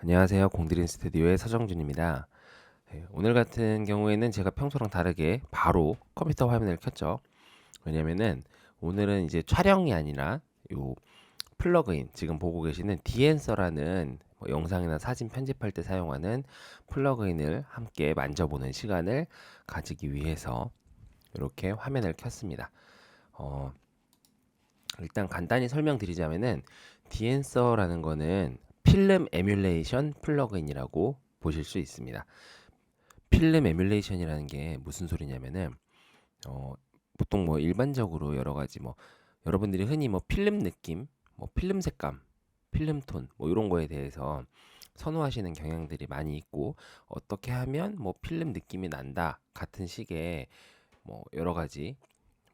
안녕하세요. 공드린 스튜디오의 서정준입니다. 오늘 같은 경우에는 제가 평소랑 다르게 바로 컴퓨터 화면을 켰죠. 왜냐면은 오늘은 이제 촬영이 아니라 요 플러그인, 지금 보고 계시는 디엔서라는 영상이나 사진 편집할 때 사용하는 플러그인을 함께 만져보는 시간을 가지기 위해서 이렇게 화면을 켰습니다. 어, 일단 간단히 설명드리자면은 디엔서라는 거는 필름 에뮬레이션 플러그인이라고 보실 수 있습니다. 필름 에뮬레이션이라는 게 무슨 소리냐면은 어, 보통 뭐 일반적으로 여러 가지 뭐 여러분들이 흔히 뭐 필름 느낌, 뭐 필름 색감, 필름 톤 뭐 이런 거에 대해서 선호하시는 경향들이 많이 있고, 어떻게 하면 뭐 필름 느낌이 난다 같은 식의 뭐 여러 가지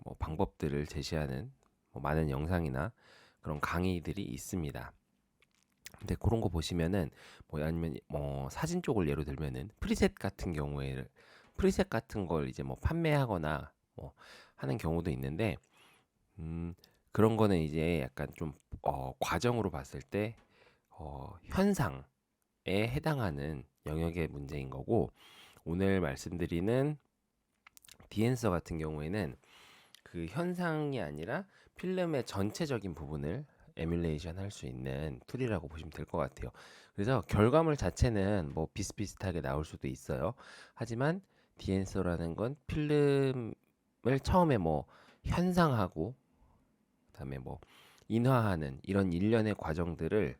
뭐 방법들을 제시하는 뭐 많은 영상이나 그런 강의들이 있습니다. 근데 그런 거 보시면은 뭐 아니면 뭐 사진 쪽을 예로 들면은 프리셋 같은 경우에 프리셋 같은 걸 이제 뭐 판매하거나 뭐 하는 경우도 있는데, 음 그런 거는 이제 약간 좀 과정으로 봤을 때 현상에 해당하는 영역의 문제인 거고, 오늘 말씀드리는 디엔서 같은 경우에는 그 현상이 아니라 필름의 전체적인 부분을 에뮬레이션 할 수 있는 툴이라고 보시면 될 것 같아요. 그래서 결과물 자체는 뭐 비슷비슷하게 나올 수도 있어요. 하지만 디엔서라는 건 필름을 처음에 뭐 현상하고 그다음에 뭐 인화하는 이런 일련의 과정들을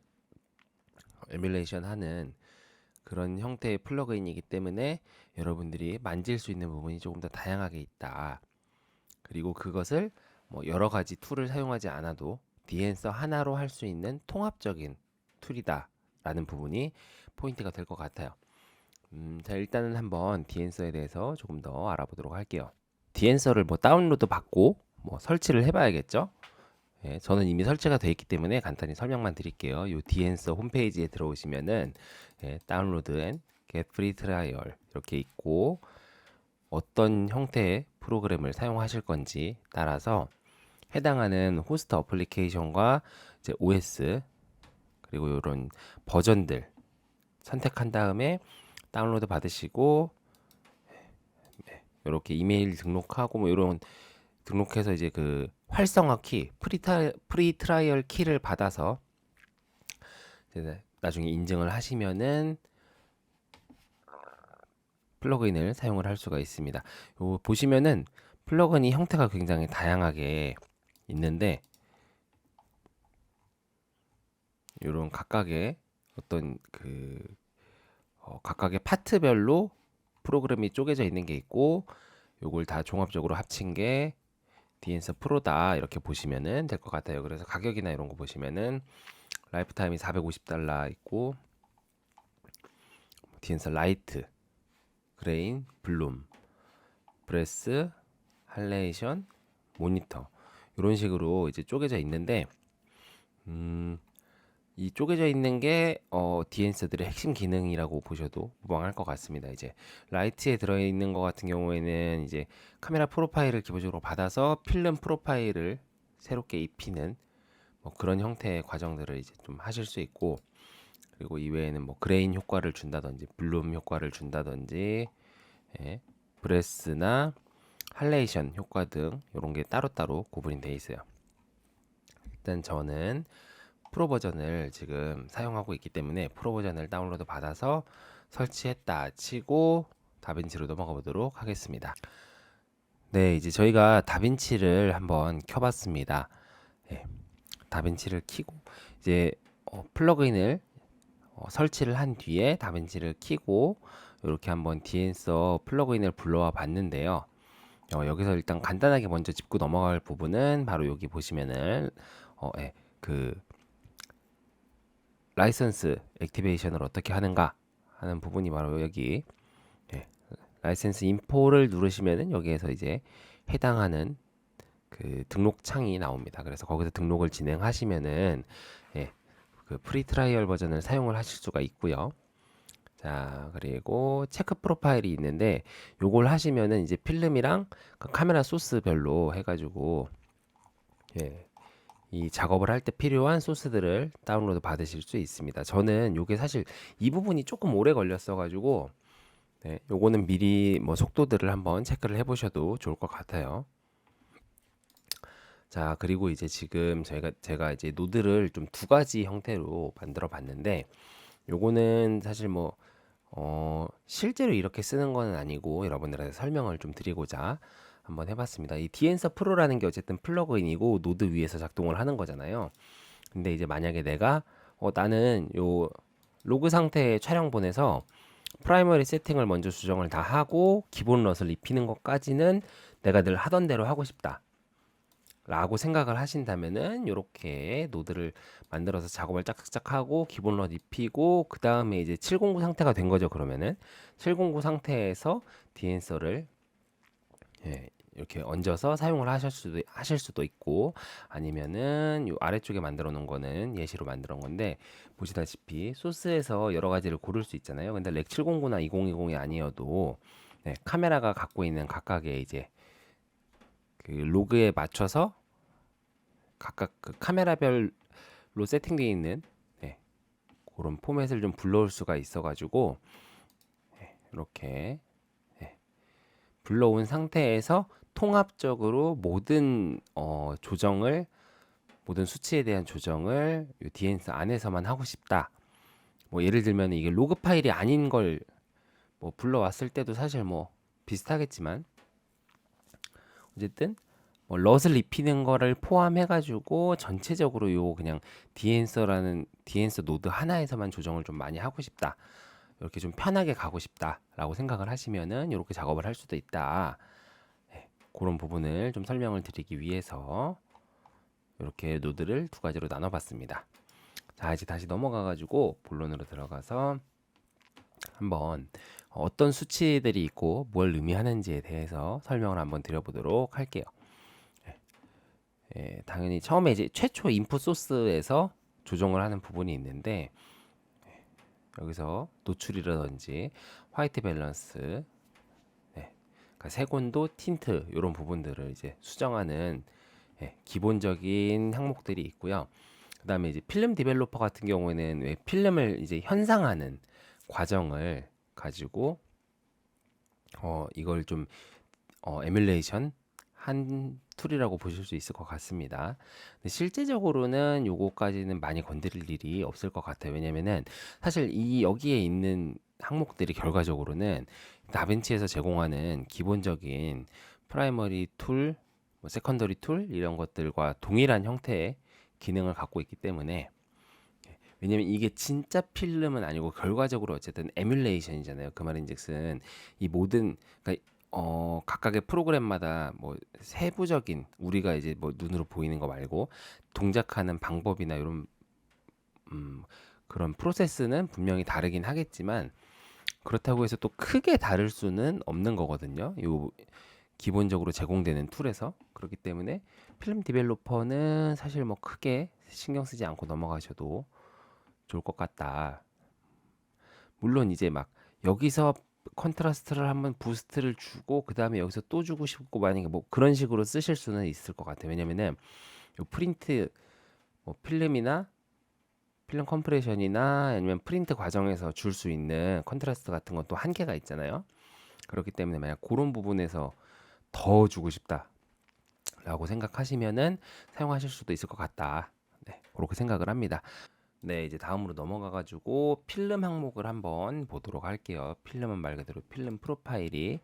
에뮬레이션 하는 그런 형태의 플러그인이기 때문에 여러분들이 만질 수 있는 부분이 조금 더 다양하게 있다. 그리고 그것을 뭐 여러 가지 툴을 사용하지 않아도 디엔서 하나로 할 수 있는 통합적인 툴이다라는 부분이 포인트가 될 것 같아요. 자, 일단은 한번 디엔서에 대해서 조금 더 알아보도록 할게요. 디엔서를 뭐 다운로드 받고 뭐 설치를 해봐야겠죠? 예, 저는 이미 설치가 되어 있기 때문에 간단히 설명만 드릴게요. 이 디엔서 홈페이지에 들어오시면은 다운로드 앤 get free trial 이렇게 있고, 어떤 형태의 프로그램을 사용하실 건지 따라서 해당하는 호스트 어플리케이션과 이제 OS 그리고 이런 버전들 선택한 다음에 다운로드 받으시고 이렇게 이메일 등록하고 뭐 이런 등록해서 이제 그 활성화 키, 프리 트라이얼 키를 받아서 이제 나중에 인증을 하시면은 플러그인을 사용을 할 수가 있습니다. 요 보시면은 플러그인이 형태가 굉장히 다양하게 있는데, 이런 각각의 어떤 그 각각의 파트별로 프로그램이 쪼개져 있는 게 있고, 요걸 다 종합적으로 합친 게 디엔서 프로다 이렇게 보시면은 될 것 같아요. 그래서 가격이나 이런 거 보시면은 라이프타임이 450달러 있고, 디엔서 라이트, 그레인, 블룸, 브레스, 할레이션, 모니터 이런 식으로 이제 쪼개져 있는데, 음, 이 쪼개져 있는 게 디엔서들의 핵심 기능이라고 보셔도 무방할 것 같습니다. 이제 라이트에 들어있는 것 같은 경우에는 이제 카메라 프로파일을 기본적으로 받아서 필름 프로파일을 새롭게 입히는 뭐 그런 형태의 과정들을 이제 좀 하실 수 있고, 그리고 이외에는 뭐 그레인 효과를 준다든지 블룸 효과를 준다든지, 예, 브레스나 할레이션 효과 등 이런 게 따로따로 구분이 돼 있어요. 일단 저는 프로 버전을 지금 사용하고 있기 때문에 프로 버전을 다운로드 받아서 설치했다 치고 다빈치로 넘어가 보도록 하겠습니다. 네, 이제 저희가 다빈치를 한번 켜봤습니다. 네, 다빈치를 켜고 이제 플러그인을 설치를 한 뒤에 다빈치를 켜고 이렇게 한번 디엔서 플러그인을 불러와 봤는데요. 여기서 일단 간단하게 먼저 짚고 넘어갈 부분은 바로 여기 보시면은 그 라이선스 액티베이션을 어떻게 하는가 하는 부분이 바로 여기, 예, 라이선스 인포를 누르시면은 여기에서 이제 해당하는 그 등록 창이 나옵니다. 그래서 거기서 등록을 진행하시면은 그 프리 트라이얼 버전을 사용을 하실 수가 있고요. 자, 그리고 체크 프로파일이 있는데 요걸 하시면은 이제 필름이랑 그 카메라 소스별로 해가지고 이 작업을 할 때 필요한 소스들을 다운로드 받으실 수 있습니다. 저는 요게 사실 이 부분이 조금 오래 걸렸어 가지고 네, 요거는 미리 뭐 속도들을 한번 체크를 해 보셔도 좋을 것 같아요. 자, 그리고 이제 지금 제가 이제 노드를 좀 두 가지 형태로 만들어 봤는데 요거는 사실 뭐 실제로 이렇게 쓰는 건 아니고 여러분들한테 설명을 좀 드리고자 한번 해봤습니다. 이 디엔서 프로라는 게 어쨌든 플러그인이고 노드 위에서 작동을 하는 거잖아요. 근데 이제 만약에 내가 나는 요 로그 상태의 촬영 본에서 프라이머리 세팅을 먼저 수정을 다 하고 기본 럿을 입히는 것까지는 내가 늘 하던 대로 하고 싶다. 라고 생각을 하신다면은 이렇게 노드를 만들어서 작업을 짝짝짝 하고 기본 럿 입히고 그 다음에 이제 709 상태가 된 거죠. 그러면은 709 상태에서 디엔서를 이렇게 얹어서 사용을 하실 수도 있고 아니면은 이 아래쪽에 만들어 놓은 거는 예시로 만들어 놓은 건데 보시다시피 소스에서 여러 가지를 고를 수 있잖아요. 근데 렉 709나 2020이 아니어도 카메라가 갖고 있는 각각의 이제 그 로그에 맞춰서 각각 그 카메라별로 세팅되어 있는 그런 포맷을 좀 불러올 수가 있어가지고 이렇게 불러온 상태에서 통합적으로 모든 조정을 모든 수치에 대한 조정을 이 디엔서 안에서만 하고 싶다. 뭐 예를 들면 이게 로그 파일이 아닌 걸 뭐 불러왔을 때도 사실 뭐 비슷하겠지만 어쨌든 뭐 럿을 입히는 거를 포함해가지고 전체적으로 요 그냥 디엔서 노드 하나에서만 조정을 좀 많이 하고 싶다. 이렇게 좀 편하게 가고 싶다라고 생각을 하시면은 이렇게 작업을 할 수도 있다. 그런 부분을 좀 설명을 드리기 위해서 이렇게 노드를 두 가지로 나눠봤습니다. 자, 이제 다시 넘어가가지고 본론으로 들어가서 한번 어떤 수치들이 있고 뭘 의미하는지에 대해서 설명을 한번 드려보도록 할게요. 당연히 처음에 이제 최초 인풋 소스에서 조정을 하는 부분이 있는데 여기서 노출이라든지 화이트 밸런스, 그러니까 색온도, 틴트 이런 부분들을 이제 수정하는 기본적인 항목들이 있고요. 그다음에 이제 필름 디벨로퍼 같은 경우에는 왜 필름을 이제 현상하는 과정을 가지고 이걸 좀 에뮬레이션 한 툴이라고 보실 수 있을 것 같습니다. 근데 실제적으로는 요거까지는 많이 건드릴 일이 없을 것 같아요. 왜냐면은 사실 이 여기에 있는 항목들이 결과적으로는 다빈치에서 제공하는 기본적인 프라이머리 툴, 뭐 세컨더리 툴 이런 것들과 동일한 형태의 기능을 갖고 있기 때문에 왜냐면 이게 진짜 필름은 아니고 결과적으로 어쨌든 에뮬레이션이잖아요. 그 말인즉슨 이 모든 그러니까 각각의 프로그램마다 뭐 세부적인 우리가 이제 뭐 눈으로 보이는 거 말고 동작하는 방법이나 이런 그런 프로세스는 분명히 다르긴 하겠지만 그렇다고 해서 또 크게 다를 수는 없는 거거든요. 요 기본적으로 제공되는 툴에서 그렇기 때문에 필름 디벨로퍼는 사실 뭐 크게 신경 쓰지 않고 넘어가셔도 좋을 것 같다. 물론 이제 막 여기서 컨트라스트를 한번 부스트를 주고 그 다음에 여기서 또 주고 싶고 만약에 뭐 그런 식으로 쓰실 수는 있을 것 같아요. 왜냐면은 요 프린트 뭐 필름이나 필름 컴프레션이나 아니면 프린트 과정에서 줄 수 있는 컨트라스트 같은 건 또 한계가 있잖아요. 그렇기 때문에 만약 그런 부분에서 더 주고 싶다라고 생각하시면은 사용하실 수도 있을 것 같다. 네, 그렇게 생각을 합니다. 네, 이제 다음으로 넘어가가지고 필름 항목을 한번 보도록 할게요. 필름은 말 그대로 필름 프로파일이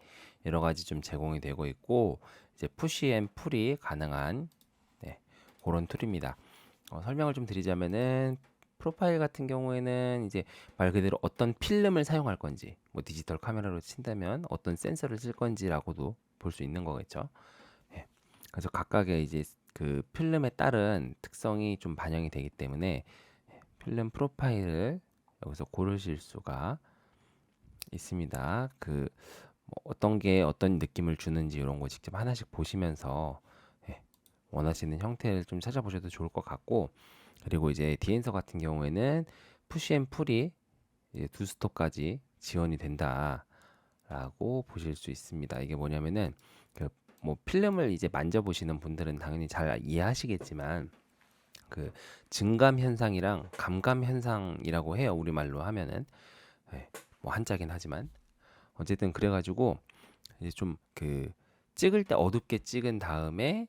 여러 가지 좀 제공이 되고 있고 이제 푸시 앤 풀이 가능한 그런 툴입니다. 설명을 좀 드리자면은 프로파일 같은 경우에는 이제 말 그대로 어떤 필름을 사용할 건지 뭐 디지털 카메라로 친다면 어떤 센서를 쓸 건지라고도 볼 수 있는 거겠죠. 예. 그래서 각각의 이제 그 필름에 따른 특성이 좀 반영이 되기 때문에 필름 프로파일을 여기서 고르실 수가 있습니다. 뭐 어떤 게 어떤 느낌을 주는지 이런 거 직접 하나씩 보시면서 원하시는 형태를 좀 찾아보셔도 좋을 것 같고 그리고 이제 디엔서 같은 경우에는 푸시 앤 풀이 이제 두 스톱까지 지원이 된다라고 보실 수 있습니다. 이게 뭐냐면은 그 뭐 필름을 이제 만져보시는 분들은 당연히 잘 이해하시겠지만 그 증감 현상이랑 감감 현상이라고 해요. 우리말로 하면은. 예, 뭐 한자긴 하지만 어쨌든 그래가지고 이제 좀 그 찍을 때 어둡게 찍은 다음에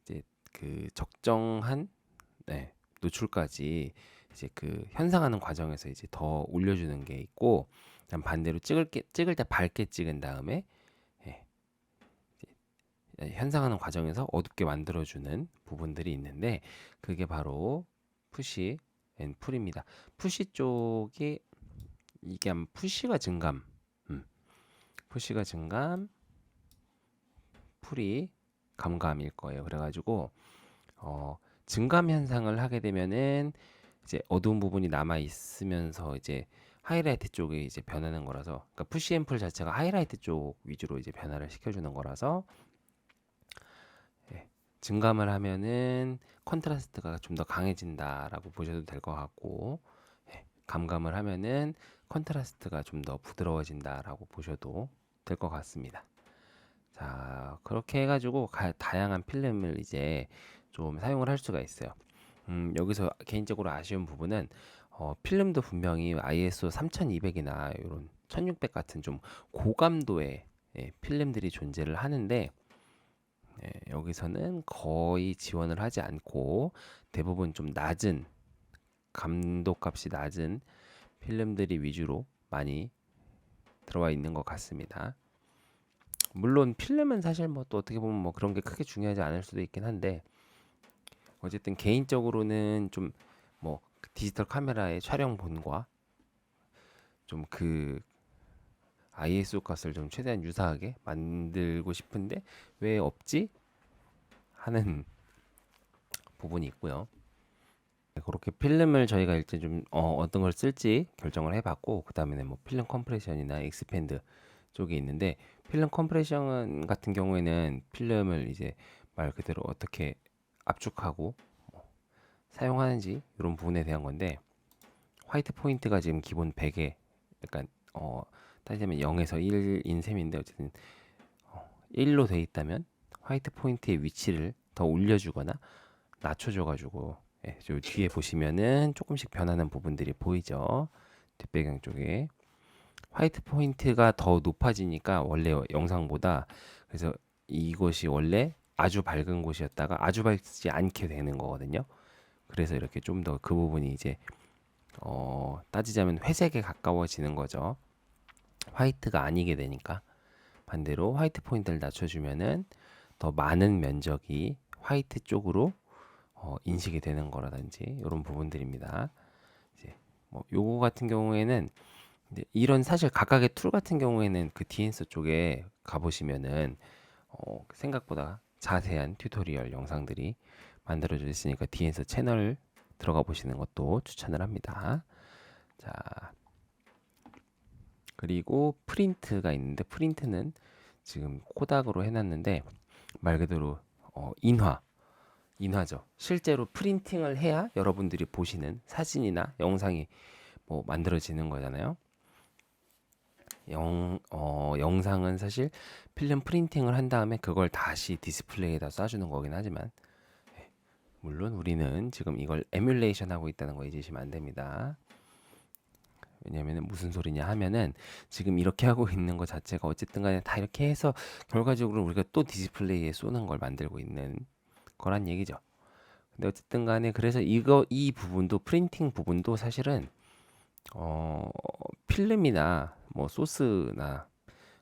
이제 그 적정한 네, 노출까지 이제 그 현상하는 과정에서 이제 더 올려주는 게 있고, 그다음 반대로 찍을 때 밝게 찍은 다음에 예, 현상하는 과정에서 어둡게 만들어주는 부분들이 있는데, 그게 바로 푸시 앤 풀입니다. 푸시 쪽이 이게 아마 푸시가 증감, 푸시가 증감, 풀이 감감일 거예요. 그래가지고 증감 현상을 하게 되면은 이제 어두운 부분이 남아 있으면서 이제 하이라이트 쪽에 이제 변하는 거라서, 그러니까 푸시 앰플 자체가 하이라이트 쪽 위주로 이제 변화를 시켜주는 거라서 예, 증감을 하면은 컨트라스트가 좀 더 강해진다라고 보셔도 될 것 같고, 예, 감감을 하면은 컨트라스트가 좀 더 부드러워진다라고 보셔도 될 것 같습니다. 자, 그렇게 해가지고 다양한 필름을 이제 좀 사용을 할 수가 있어요. 여기서 개인적으로 아쉬운 부분은 필름도 분명히 ISO 3200이나 이런 1600 같은 좀 고감도의 예, 필름들이 존재를 하는데 예, 여기서는 거의 지원을 하지 않고 대부분 좀 낮은 감도값이 낮은 필름들이 위주로 많이 들어와 있는 것 같습니다. 물론 필름은 사실 뭐 또 어떻게 보면 뭐 그런 게 크게 중요하지 않을 수도 있긴 한데, 어쨌든 개인적으로는 좀 뭐 디지털 카메라의 촬영본과 좀 그 ISO 값을 좀 최대한 유사하게 만들고 싶은데 왜 없지? 하는 부분이 있고요. 네, 그렇게 필름을 저희가 일단 좀 어떤 걸 쓸지 결정을 해봤고, 그 다음에는 뭐 필름 컴프레션이나 익스펜드 쪽이 있는데, 필름 컴프레션 같은 경우에는 필름을 이제 말 그대로 어떻게 압축하고 사용하는지 이런 부분에 대한 건데, 화이트 포인트가 지금 기본 100에 약간 따지자면 0에서 1인 셈인데, 어쨌든 1로 돼 있다면 화이트 포인트의 위치를 더 올려주거나 낮춰줘가지고 예, 저 뒤에 보시면은 조금씩 변하는 부분들이 보이죠. 뒷배경 쪽에 화이트 포인트가 더 높아지니까 원래 영상보다, 그래서 이곳이 원래 아주 밝은 곳이었다가 아주 밝지 않게 되는 거거든요. 그래서 이렇게 좀 더 그 부분이 이제 따지자면 회색에 가까워지는 거죠. 화이트가 아니게 되니까. 반대로 화이트 포인트를 낮춰주면은 더 많은 면적이 화이트 쪽으로 인식이 되는 거라든지 이런 부분들입니다. 이제 뭐 요거 같은 경우에는 이제 이런 사실 각각의 툴 같은 경우에는 그 디엔서 쪽에 가보시면은 생각보다 자세한 튜토리얼 영상들이 만들어져 있으니까 디엔서 채널 들어가 보시는 것도 추천을 합니다. 자, 그리고 프린트가 있는데, 프린트는 지금 코닥으로 해놨는데 말 그대로 인화죠. 실제로 프린팅을 해야 여러분들이 보시는 사진이나 영상이 뭐 만들어지는 거잖아요. 영상은 사실 필름 프린팅을 한 다음에 그걸 다시 디스플레이에다 쏴주는 거긴 하지만, 물론 우리는 지금 이걸 에뮬레이션 하고 있다는 거 잊으시면 안 됩니다. 왜냐면은 무슨 소리냐 하면은 지금 이렇게 하고 있는 것 자체가 어쨌든 간에 다 이렇게 해서 결과적으로 우리가 또 디스플레이에 쏘는 걸 만들고 있는 거란 얘기죠. 근데 어쨌든 간에 그래서 이 부분도 프린팅 부분도 사실은 필름이나 뭐 소스나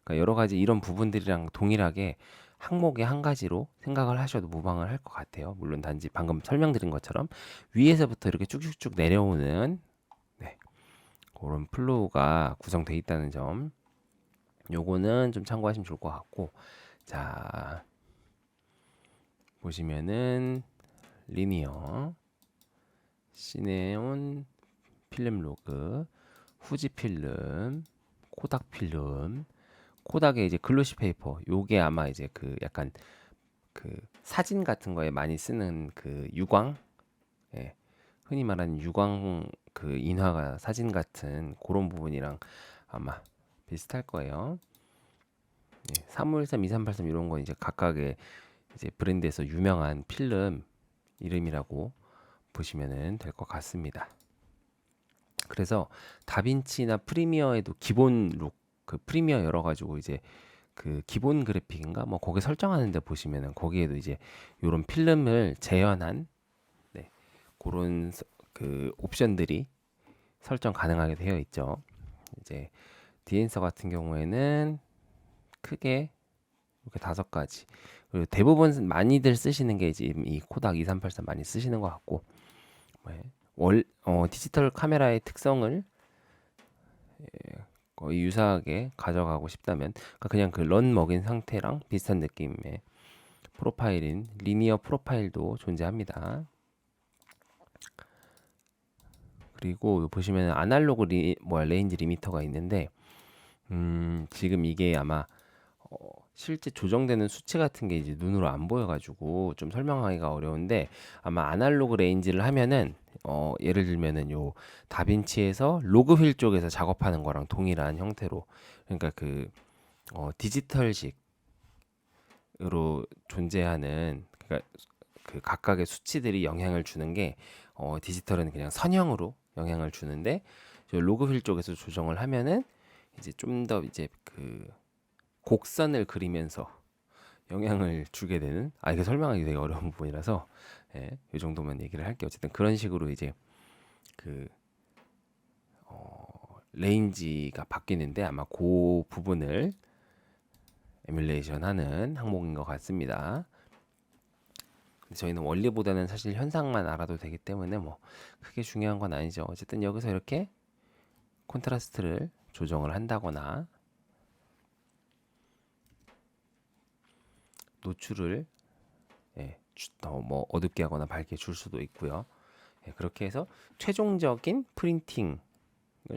그러니까 여러 가지 이런 부분들이랑 동일하게 항목의 한 가지로 생각을 하셔도 무방을 할 것 같아요. 물론 단지 방금 설명드린 것처럼 위에서부터 이렇게 쭉쭉쭉 내려오는 네, 그런 플로우가 구성되어 있다는 점, 요거는 좀 참고하시면 좋을 것 같고, 자 보시면은 리니어, 시네온 필름 로그, 후지 필름, 코닥 필름, 코닥의 이제 글로시 페이퍼, 요게 아마 이제 그 약간 그 사진 같은 거에 많이 쓰는 그 유광, 예, 흔히 말하는 유광 그 인화가 사진 같은 그런 부분이랑 아마 비슷할 거예요. 예, 353, 2383 이런 건 이제 각각의 이제 브랜드에서 유명한 필름 이름이라고 보시면 될 것 같습니다. 그래서 다빈치나 프리미어에도 기본 룩, 그 프리미어 열어가지고 이제 그 기본 그래픽인가 뭐 거기 설정하는데 보시면은 거기에도 이제 요런 필름을 재현한 그런 그 옵션들이 설정 가능하게 되어 있죠. 이제 디엔서 같은 경우에는 크게 이렇게 5가지. 그리고 대부분 많이들 쓰시는 게 이제 이 코닥 2383 많이 쓰시는 것 같고, 디지털 카메라의 특성을 거의 유사하게 가져가고 싶다면, 그러니까 그냥 그 런 먹인 상태랑 비슷한 느낌의 프로파일인 리니어 프로파일도 존재합니다. 그리고 보시면 아날로그 레인지 리미터가 있는데, 지금 이게 아마 실제 조정되는 수치 같은 게 이제 눈으로 안 보여가지고 좀 설명하기가 어려운데, 아마 아날로그 레인지를 하면은 예를 들면은 요 다빈치에서 로그휠 쪽에서 작업하는 거랑 동일한 형태로, 그러니까 그 디지털식으로 존재하는, 그러니까 그 각각의 수치들이 영향을 주는 게 디지털은 그냥 선형으로 영향을 주는데, 저 로그휠 쪽에서 조정을 하면은 이제 좀 더 이제 그 곡선을 그리면서 영향을 주게 되는, 이게 설명하기 되게 어려운 부분이라서 이 정도만 얘기를 할게요. 어쨌든 그런 식으로 이제 그 레인지가 바뀌는데 아마 그 부분을 에뮬레이션하는 항목인 것 같습니다. 저희는 원리보다는 사실 현상만 알아도 되기 때문에 뭐 크게 중요한 건 아니죠. 어쨌든 여기서 이렇게 콘트라스트를 조정을 한다거나 노출을 더 뭐 어둡게 하거나 밝게 줄 수도 있고요. 그렇게 해서 최종적인 프린팅을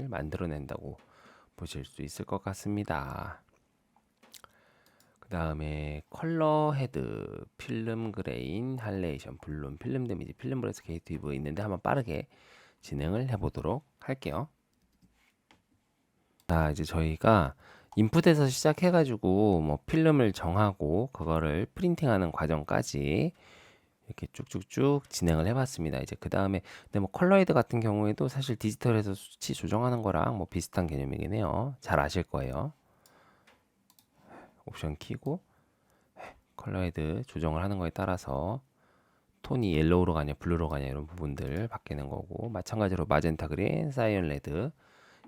만들어낸다고 보실 수 있을 것 같습니다. 그 다음에 컬러 헤드, 필름 그레인, 할레이션, 블룸, 필름 데미지, 필름 브레스 게이트 있는데 한번 빠르게 진행을 해보도록 할게요. 자, 이제 저희가 인풋에서 시작해가지고 뭐 필름을 정하고 그거를 프린팅하는 과정까지 이렇게 쭉쭉쭉 진행을 해봤습니다. 이제 그 다음에 근데 뭐 컬러헤드 같은 경우에도 사실 디지털에서 수치 조정하는 거랑 뭐 비슷한 개념이긴 해요. 잘 아실 거예요. 옵션 키고 컬러헤드 조정을 하는 거에 따라서 톤이 옐로우로 가냐 블루로 가냐 이런 부분들 바뀌는 거고, 마찬가지로 마젠타 그린, 사이언 레드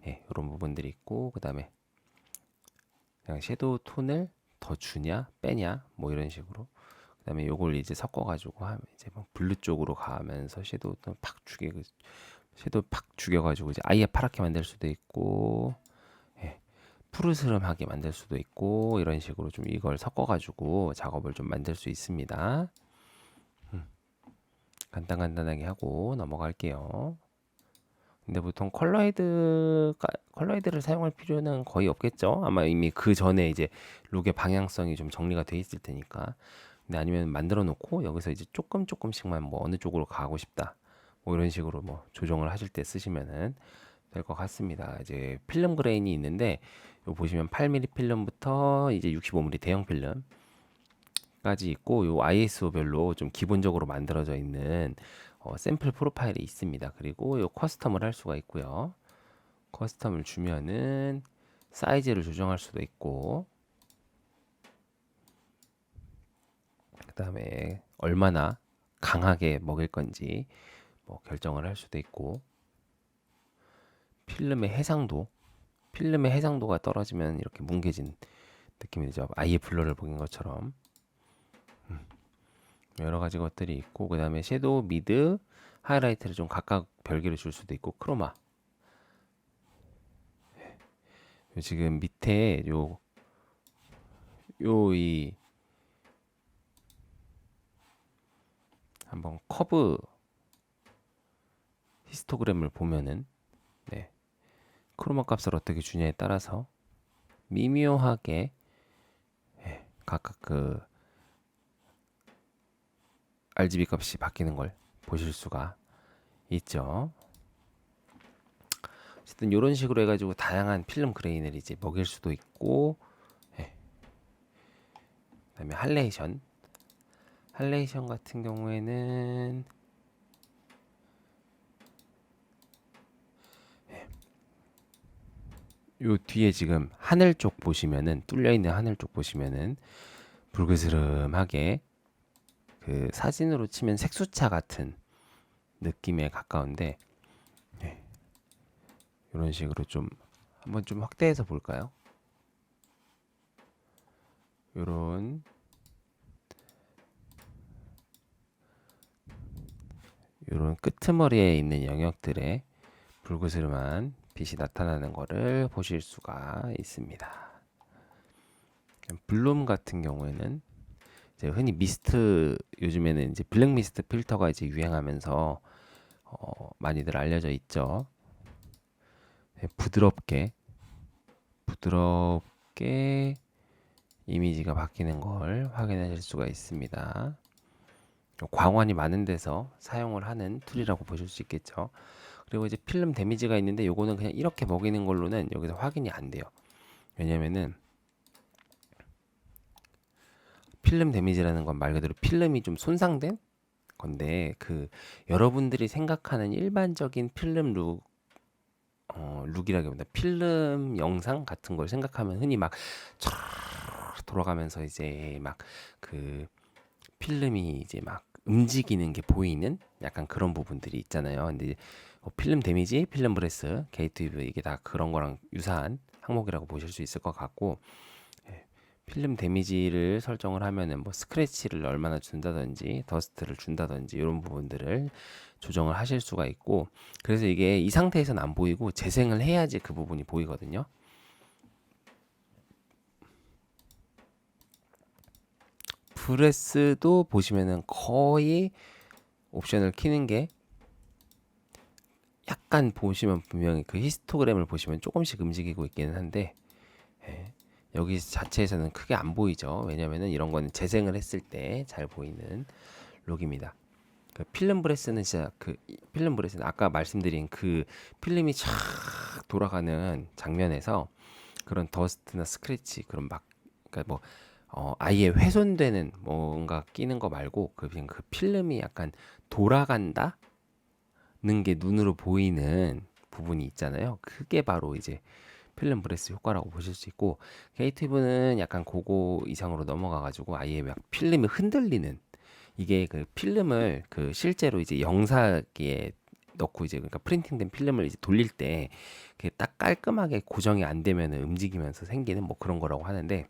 이런 부분들이 있고, 그 다음에 그냥 섀도우 톤을 더 주냐 빼냐 뭐 이런 식으로, 그다음에 요걸 이제 섞어가지고 하면 이제 뭐 블루 쪽으로 가면서 섀도우도 팍 죽이고, 섀도우 팍 죽여가지고 이제 아예 파랗게 만들 수도 있고, 푸르스름하게 만들 수도 있고, 이런 식으로 좀 이걸 섞어가지고 작업을 좀 만들 수 있습니다. 간단하게 하고 넘어갈게요. 근데 보통 컬러헤드를 사용할 필요는 거의 없겠죠. 아마 이미 그 전에 이제 룩의 방향성이 좀 정리가 돼 있을 테니까. 근데 아니면 만들어 놓고 여기서 이제 조금씩만 뭐 어느 쪽으로 가고 싶다, 뭐 이런 식으로 뭐 조정을 하실 때 쓰시면은 될 것 같습니다. 이제 필름 그레인이 있는데, 요 보시면 8mm 필름부터 이제 65mm 대형 필름까지 있고, 요 ISO별로 좀 기본적으로 만들어져 있는 샘플 프로파일이 있습니다. 그리고 요 커스텀을 할 수가 있고요. 커스텀을 주면은 사이즈를 조정할 수도 있고, 그 다음에 얼마나 강하게 먹일 건지 뭐 결정을 할 수도 있고, 필름의 해상도가 떨어지면 이렇게 뭉개진 느낌이 들죠. 아예 블러를 보인 것처럼 여러 가지 것들이 있고, 그 다음에 섀도우, 미드, 하이라이트를 좀 각각 별개로 줄 수도 있고, 크로마. 지금 밑에 이 한번 커브 히스토그램을 보면은 크로마 값을 어떻게 주냐에 따라서 미묘하게 각각 그 RGB 값이 바뀌는 걸 보실 수가 있죠. 어쨌든 이런 식으로 해가지고 다양한 필름 그레인을 이제 먹일 수도 있고, 그다음에 할레이션 할레이션 같은 경우에는 요 뒤에 지금 하늘 쪽 보시면은 뚫려 있는 하늘 쪽 보시면은 불그스름하게 그 사진으로 치면 색수차 같은 느낌에 가까운데 이런 식으로 좀 한번 좀 확대해서 볼까요? 요런 끄트머리에 있는 영역들에 불그스름한 빛이 나타나는 것을 보실 수가 있습니다. 블룸 같은 경우에는 이제 흔히 미스트, 요즘에는 이제 블랙 미스트 필터가 이제 유행하면서 많이들 알려져 있죠. 부드럽게 이미지가 바뀌는 걸 확인하실 수가 있습니다. 광원이 많은 데서 사용을 하는 툴이라고 보실 수 있겠죠. 그리고 이제 필름 데미지가 있는데 요거는 그냥 이렇게 먹이는 걸로는 여기서 확인이 안 돼요. 왜냐면은 필름 데미지라는 건 말 그대로 필름이 좀 손상된 건데, 그 여러분들이 생각하는 일반적인 필름 룩이라기보다 필름 영상 같은 걸 생각하면 흔히 막 돌아가면서 이제 막 그 필름이 이제 막 움직이는 게 보이는 약간 그런 부분들이 있잖아요. 근데 필름 데미지, 필름 브레스, 게이트 웨이브 이게 다 그런 거랑 유사한 항목이라고 보실 수 있을 것 같고, 필름 데미지를 설정을 하면은 뭐 스크래치를 얼마나 준다든지 더스트를 준다든지 이런 부분들을 조정을 하실 수가 있고, 그래서 이게 이 상태에서는 안 보이고 재생을 해야지 그 부분이 보이거든요. 브레스도 보시면은 거의 옵션을 키는 게 약간 보시면 분명히 그 히스토그램을 보시면 조금씩 움직이고 있기는 한데, 여기 자체에서는 크게 안 보이죠. 왜냐면은 이런 거는 재생을 했을 때 잘 보이는 룩입니다. 그 필름 브레스는 진짜 그 필름 브레스는 아까 말씀드린 그 필름이 촥 돌아가는 장면에서 그런 더스트나 스크래치 그런 막 그러니까 뭐 아예 훼손되는 뭔가 끼는 거 말고 그냥 그 필름이 약간 돌아간다는 게 눈으로 보이는 부분이 있잖아요. 그게 바로 이제 필름 브레스 효과라고 보실 수 있고, 게이티브는 약간 그거 이상으로 넘어가가지고 아예 막 필름이 흔들리는, 이게 그 필름을 그 실제로 이제 영사기에 넣고 이제 그러니까 프린팅된 필름을 이제 돌릴 때 그게 딱 깔끔하게 고정이 안 되면 움직이면서 생기는 뭐 그런 거라고 하는데,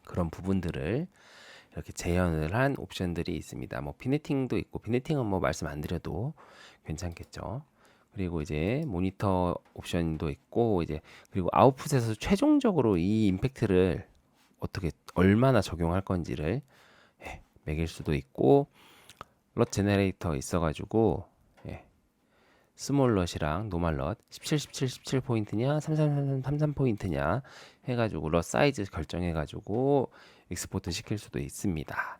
그런 부분들을 이렇게 재현을 한 옵션들이 있습니다. 뭐 비네팅도 있고, 비네팅은 뭐 말씀 안 드려도 괜찮겠죠. 그리고 이제 모니터 옵션도 있고, 이제 그리고 아웃풋에서 최종적으로 이 임팩트를 어떻게 얼마나 적용할 건지를 매길 수도 있고, 럿 제너레이터 있어가지고 스몰 럿이랑 노멀 럿 17, 17, 17포인트냐 33, 33포인트냐 해가지고 럿 사이즈 결정해가지고 익스포트 시킬 수도 있습니다.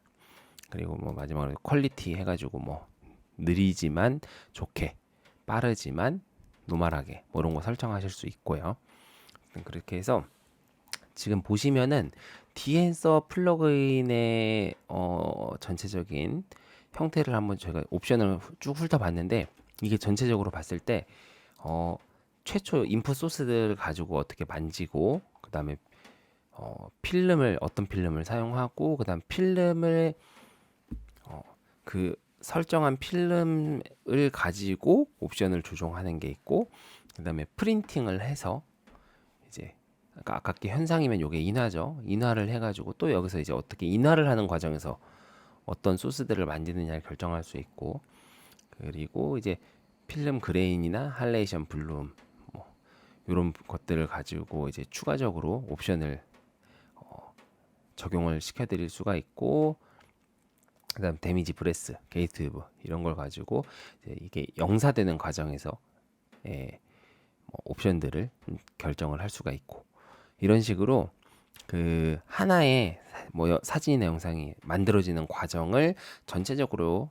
그리고 뭐 마지막으로 퀄리티 해가지고 뭐 느리지만 좋게, 빠르지만 노멀하게 뭐 이런 거 설정하실 수 있고요. 그렇게 해서 지금 보시면은 디엔서 플러그인의 전체적인 형태를 한번 제가 옵션을 쭉 훑어봤는데, 이게 전체적으로 봤을 때 최초 인풋 소스들을 가지고 어떻게 만지고, 그 다음에 필름을 어떤 필름을 사용하고, 그 다음 필름을 그 설정한 필름을 가지고 옵션을 조정하는 게 있고, 그 다음에 프린팅을 해서 이제 아깝게 현상이면 요게 인화죠. 인화를 해가지고 또 여기서 이제 어떻게 인화를 하는 과정에서 어떤 소스들을 만지느냐를 결정할 수 있고, 그리고 이제 필름 그레인이나 할레이션 블룸 뭐 이런 것들을 가지고 이제 추가적으로 옵션을 적용을 시켜드릴 수가 있고, 그다음 데미지 브레스, 게이트 웨브 이런 걸 가지고 이제 이게 영사되는 과정에서 뭐 옵션들을 결정을 할 수가 있고, 이런 식으로 그 하나의 뭐 사진이나 영상이 만들어지는 과정을 전체적으로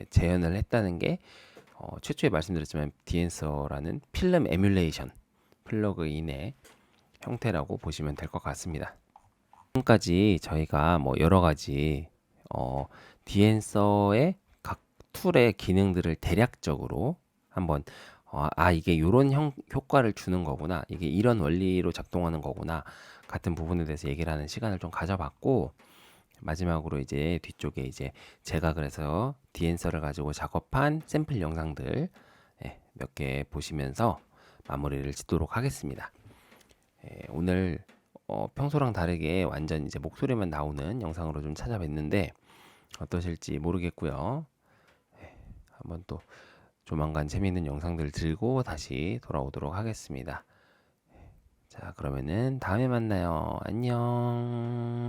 재현을 했다는 게 최초에 말씀드렸지만 디엔서라는 필름 에뮬레이션 플러그인의 형태라고 보시면 될 것 같습니다. 지금까지 저희가 뭐 여러 가지 디앤서의 각 툴의 기능들을 대략적으로 한번 이게 요런 효과를 주는 거구나. 이게 이런 원리로 작동하는 거구나. 같은 부분에 대해서 얘기를 하는 시간을 좀 가져봤고 마지막으로 이제 뒤쪽에 이제 제가 그래서 디앤서를 가지고 작업한 샘플 영상들 몇 개 보시면서 마무리를 짓도록 하겠습니다. 오늘 평소랑 다르게 완전 이제 목소리만 나오는 영상으로 좀 찾아뵀는데 어떠실지 모르겠고요. 한번 또 조만간 재미있는 영상들 들고 다시 돌아오도록 하겠습니다. 자, 그러면은 다음에 만나요. 안녕.